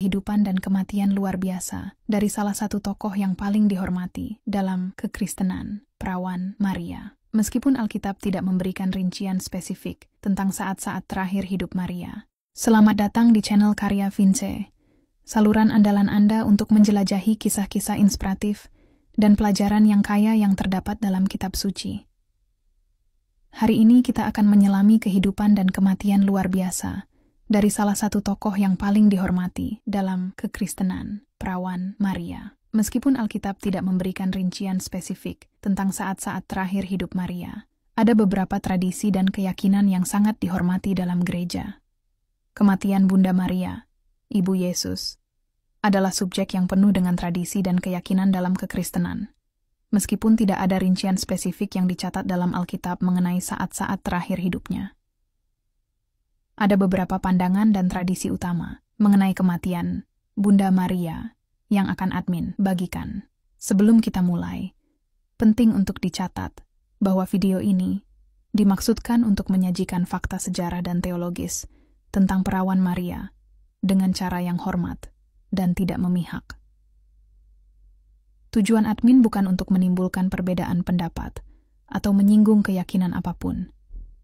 kehidupan dan kematian luar biasa dari salah satu tokoh yang paling dihormati dalam kekristenan, Perawan Maria. Meskipun Alkitab tidak memberikan rincian spesifik tentang saat-saat terakhir hidup Maria. Selamat datang di channel Karya Vince, saluran andalan Anda untuk menjelajahi kisah-kisah inspiratif dan pelajaran yang kaya yang terdapat dalam kitab suci. Hari ini kita akan menyelami kehidupan dan kematian luar biasa dari salah satu tokoh yang paling dihormati dalam kekristenan, Perawan Maria. Meskipun Alkitab tidak memberikan rincian spesifik tentang saat-saat terakhir hidup Maria, ada beberapa tradisi dan keyakinan yang sangat dihormati dalam gereja. Kematian Bunda Maria, Ibu Yesus, adalah subjek yang penuh dengan tradisi dan keyakinan dalam kekristenan. Meskipun tidak ada rincian spesifik yang dicatat dalam Alkitab mengenai saat-saat terakhir hidupnya. Ada beberapa pandangan dan tradisi utama mengenai kematian Bunda Maria yang akan admin bagikan. Sebelum kita mulai, penting untuk dicatat bahwa video ini dimaksudkan untuk menyajikan fakta sejarah dan teologis tentang Perawan Maria dengan cara yang hormat dan tidak memihak. Tujuan admin bukan untuk menimbulkan perbedaan pendapat atau menyinggung keyakinan apapun,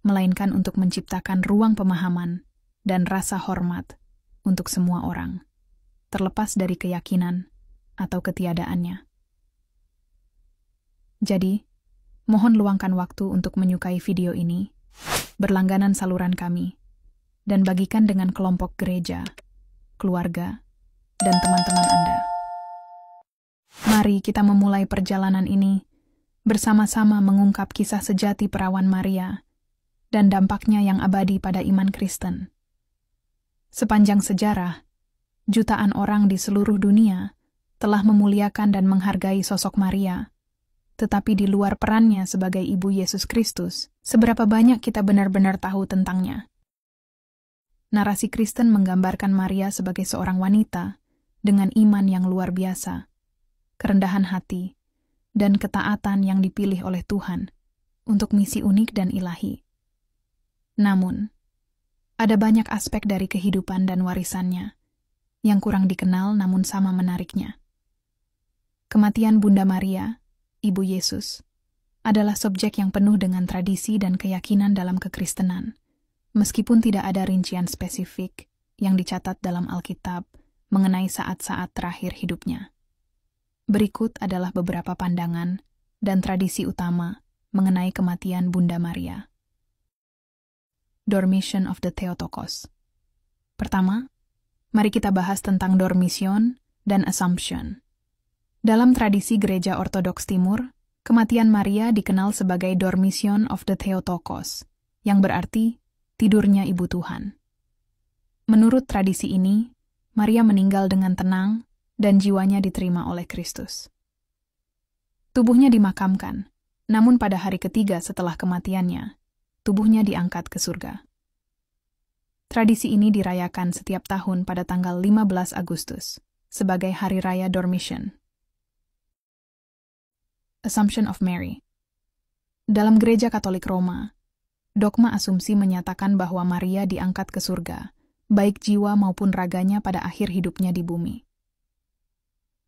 melainkan untuk menciptakan ruang pemahaman dan rasa hormat untuk semua orang, terlepas dari keyakinan atau ketiadaannya. Jadi, mohon luangkan waktu untuk menyukai video ini, berlangganan saluran kami, dan bagikan dengan kelompok gereja, keluarga, dan teman-teman Anda. Mari kita memulai perjalanan ini bersama-sama mengungkap kisah sejati Perawan Maria dan dampaknya yang abadi pada iman Kristen. Sepanjang sejarah, jutaan orang di seluruh dunia telah memuliakan dan menghargai sosok Maria, tetapi di luar perannya sebagai Ibu Yesus Kristus, seberapa banyak kita benar-benar tahu tentangnya. Narasi Kristen menggambarkan Maria sebagai seorang wanita dengan iman yang luar biasa, kerendahan hati, dan ketaatan yang dipilih oleh Tuhan untuk misi unik dan ilahi. Namun, ada banyak aspek dari kehidupan dan warisannya yang kurang dikenal namun sama menariknya. Kematian Bunda Maria, Ibu Yesus, adalah subjek yang penuh dengan tradisi dan keyakinan dalam kekristenan, meskipun tidak ada rincian spesifik yang dicatat dalam Alkitab mengenai saat-saat terakhir hidupnya. Berikut adalah beberapa pandangan dan tradisi utama mengenai kematian Bunda Maria. Dormition of the Theotokos. Pertama, mari kita bahas tentang Dormition dan Assumption. Dalam tradisi Gereja Ortodoks Timur, kematian Maria dikenal sebagai Dormition of the Theotokos, yang berarti tidurnya Ibu Tuhan. Menurut tradisi ini, Maria meninggal dengan tenang dan jiwanya diterima oleh Kristus. Tubuhnya dimakamkan, namun pada hari ketiga setelah kematiannya, tubuhnya diangkat ke surga. Tradisi ini dirayakan setiap tahun pada tanggal 15 Agustus sebagai Hari Raya Dormition. Assumption of Mary. Dalam Gereja Katolik Roma, dogma asumsi menyatakan bahwa Maria diangkat ke surga, baik jiwa maupun raganya pada akhir hidupnya di bumi.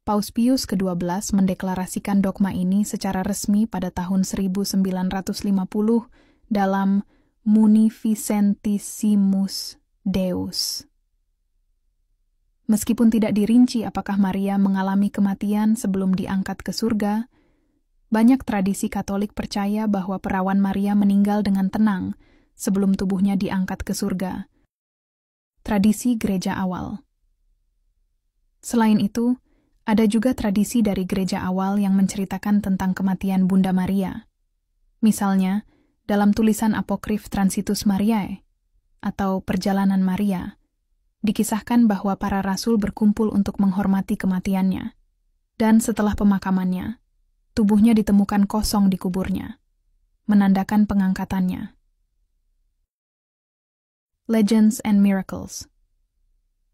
Paus Pius ke-12 mendeklarasikan dogma ini secara resmi pada tahun 1950 dalam Munificentissimus Deus. Meskipun tidak dirinci apakah Maria mengalami kematian sebelum diangkat ke surga, banyak tradisi Katolik percaya bahwa Perawan Maria meninggal dengan tenang sebelum tubuhnya diangkat ke surga. Tradisi gereja awal. Selain itu, ada juga tradisi dari gereja awal yang menceritakan tentang kematian Bunda Maria. Misalnya, dalam tulisan apokrif Transitus Mariae, atau Perjalanan Maria, dikisahkan bahwa para rasul berkumpul untuk menghormati kematiannya, dan setelah pemakamannya, tubuhnya ditemukan kosong di kuburnya, menandakan pengangkatannya. Legends and Miracles.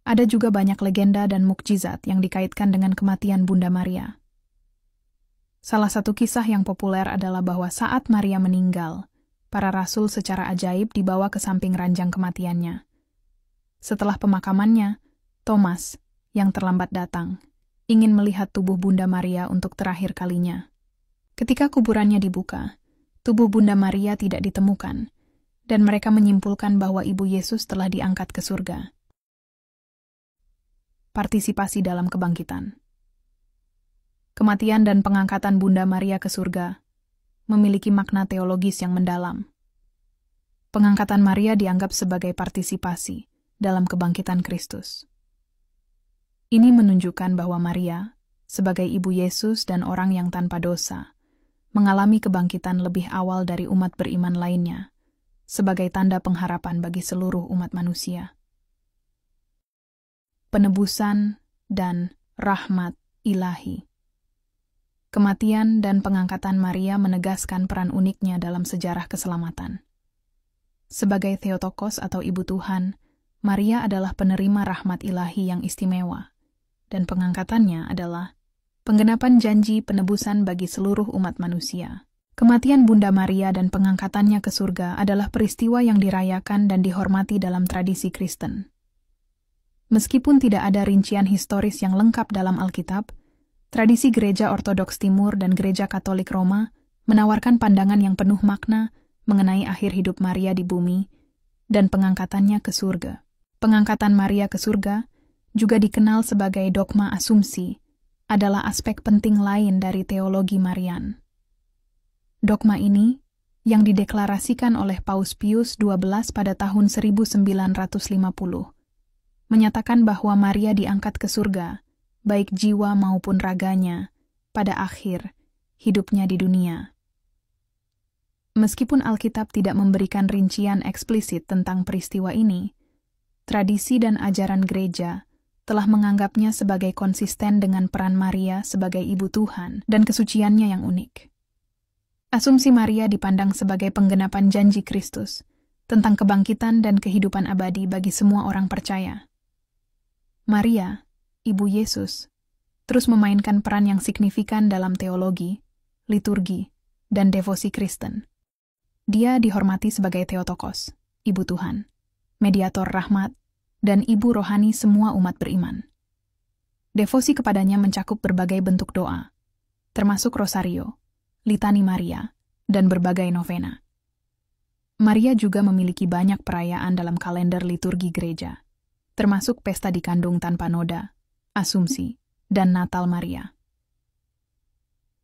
Ada juga banyak legenda dan mukjizat yang dikaitkan dengan kematian Bunda Maria. Salah satu kisah yang populer adalah bahwa saat Maria meninggal, para rasul secara ajaib dibawa ke samping ranjang kematiannya. Setelah pemakamannya, Thomas, yang terlambat datang, ingin melihat tubuh Bunda Maria untuk terakhir kalinya. Ketika kuburannya dibuka, tubuh Bunda Maria tidak ditemukan, dan mereka menyimpulkan bahwa Ibu Yesus telah diangkat ke surga. Partisipasi dalam kebangkitan. Kematian dan pengangkatan Bunda Maria ke surga memiliki makna teologis yang mendalam. Pengangkatan Maria dianggap sebagai partisipasi dalam kebangkitan Kristus. Ini menunjukkan bahwa Maria, sebagai Ibu Yesus dan orang yang tanpa dosa, mengalami kebangkitan lebih awal dari umat beriman lainnya, sebagai tanda pengharapan bagi seluruh umat manusia. Penebusan dan rahmat ilahi. Kematian dan pengangkatan Maria menegaskan peran uniknya dalam sejarah keselamatan. Sebagai Theotokos atau Ibu Tuhan, Maria adalah penerima rahmat ilahi yang istimewa, dan pengangkatannya adalah penggenapan janji penebusan bagi seluruh umat manusia. Kematian Bunda Maria dan pengangkatannya ke surga adalah peristiwa yang dirayakan dan dihormati dalam tradisi Kristen. Meskipun tidak ada rincian historis yang lengkap dalam Alkitab, tradisi Gereja Ortodoks Timur dan Gereja Katolik Roma menawarkan pandangan yang penuh makna mengenai akhir hidup Maria di bumi dan pengangkatannya ke surga. Pengangkatan Maria ke surga, juga dikenal sebagai dogma asumsi, adalah aspek penting lain dari teologi Marian. Dogma ini, yang dideklarasikan oleh Paus Pius XII pada tahun 1950, menyatakan bahwa Maria diangkat ke surga, baik jiwa maupun raganya, pada akhir hidupnya di dunia. Meskipun Alkitab tidak memberikan rincian eksplisit tentang peristiwa ini, tradisi dan ajaran gereja telah menganggapnya sebagai konsisten dengan peran Maria sebagai Ibu Tuhan dan kesuciannya yang unik. Asumsi Maria dipandang sebagai penggenapan janji Kristus tentang kebangkitan dan kehidupan abadi bagi semua orang percaya. Maria, Ibu Yesus, terus memainkan peran yang signifikan dalam teologi, liturgi, dan devosi Kristen. Dia dihormati sebagai Theotokos, Ibu Tuhan, mediator rahmat, dan Ibu rohani semua umat beriman. Devosi kepadanya mencakup berbagai bentuk doa, termasuk rosario, litani Maria, dan berbagai novena. Maria juga memiliki banyak perayaan dalam kalender liturgi gereja, termasuk pesta dikandung tanpa noda, asumsi, dan Natal Maria.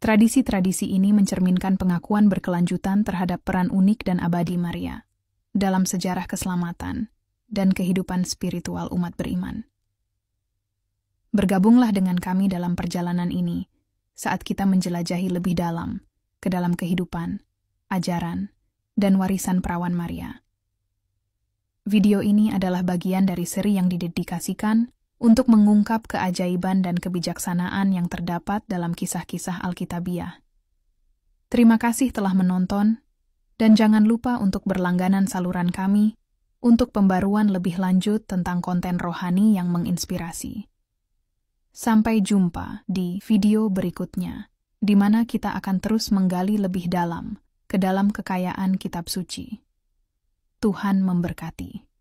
Tradisi-tradisi ini mencerminkan pengakuan berkelanjutan terhadap peran unik dan abadi Maria dalam sejarah keselamatan dan kehidupan spiritual umat beriman. Bergabunglah dengan kami dalam perjalanan ini saat kita menjelajahi lebih dalam ke dalam kehidupan, ajaran, dan warisan perawan Maria. Video ini adalah bagian dari seri yang didedikasikan untuk mengungkap keajaiban dan kebijaksanaan yang terdapat dalam kisah-kisah Alkitabiah. Terima kasih telah menonton, dan jangan lupa untuk berlangganan saluran kami untuk pembaruan lebih lanjut tentang konten rohani yang menginspirasi. Sampai jumpa di video berikutnya, di mana kita akan terus menggali lebih dalam ke dalam kekayaan kitab suci. Tuhan memberkati.